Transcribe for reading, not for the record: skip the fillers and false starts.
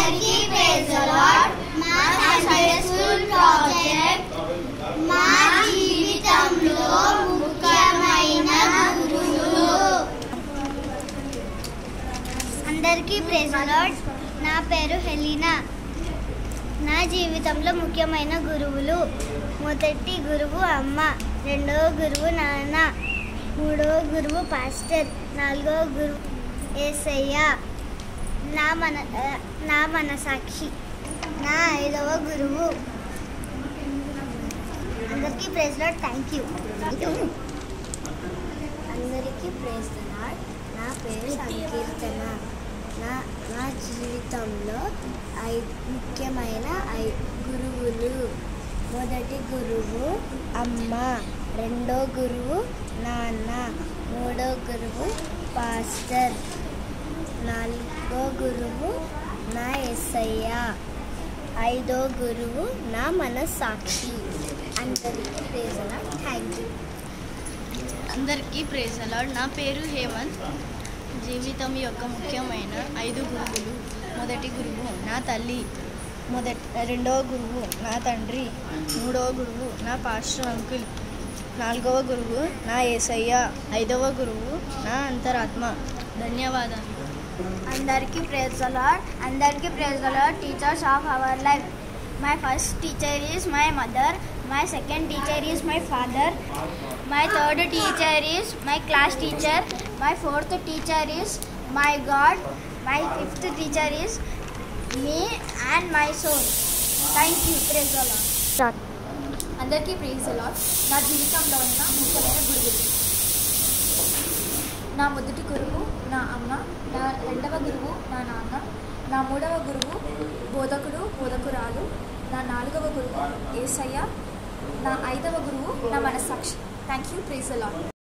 అందరికీ praise the lord. మా Sunday school project మా జీవితంలో ముఖ్యమైన గురువులు. అందరికీ ప్రైజ్ ది లార్డ్. నా పేరు హెలీనా. నా జీవితంలో ముఖ్యమైన గురువులు: మొదటి గురువు అమ్మ, రెండవ గురువు నాన్న, మూడవ గురువు పాస్టర్, నాలుగవ గురువు యేసయ్య, నా మనసాక్షి, నా ఐదవ గురువు. అందరికీ ప్రైజ్ లార్డ్. Thank you. అందరికీ ప్రైజ్ లార్డ్. నా పేరు సంకీర్తన. నా జీవితంలో ముఖ్యమైన గురువులు: మొదటి గురువు అమ్మ, రెండో గురువు నాన్న, మూడో గురువు పాస్టర్, నాలుగో గురువు నా యేసయ్య, ఐదో గురువు నా మనసాక్షి. అందరికీ ప్రైజ్ లార్డ్. Thank you. అందరికీ ప్రైజ్ లార్డ్. నా పేరు హేమంత్. జీవితం యొక్క ముఖ్యమైన 5 గురువులు: మొదటి గురువు నా తల్లి, రెండవ గురువు నా తండ్రి, మూడవ గురువు నా పాస్టర్ అంకుల్, నాలుగవ గురువు నా యేసయ్య, ఐదవ గురువు నా అంతరాత్మ. ధన్యవాదాలు. అందరికీ ప్రైజ్ ది లార్డ్. అందరికీ praise the lord. Teachers of our life. My first teacher is my mother. My second teacher is my father. My third teacher is my class teacher. My fourth teacher is my God. My fifth teacher is me and my soul. Thank you. Praise the Lord. అందరికీ praise the lord. నా జీవితంలో ఉన్న ముఖ్యమైన గురువులు: నా మొదటి గురువు నా అమ్మ, నా రెండవ గురువు నా నాన్న, నా మూడవ గురువు బోధకురాలు, నా నాలుగవ గురువు యేసయ్య, నా ఐదవ గురువు నా మనసాక్షి. Thank you. Praise the lord.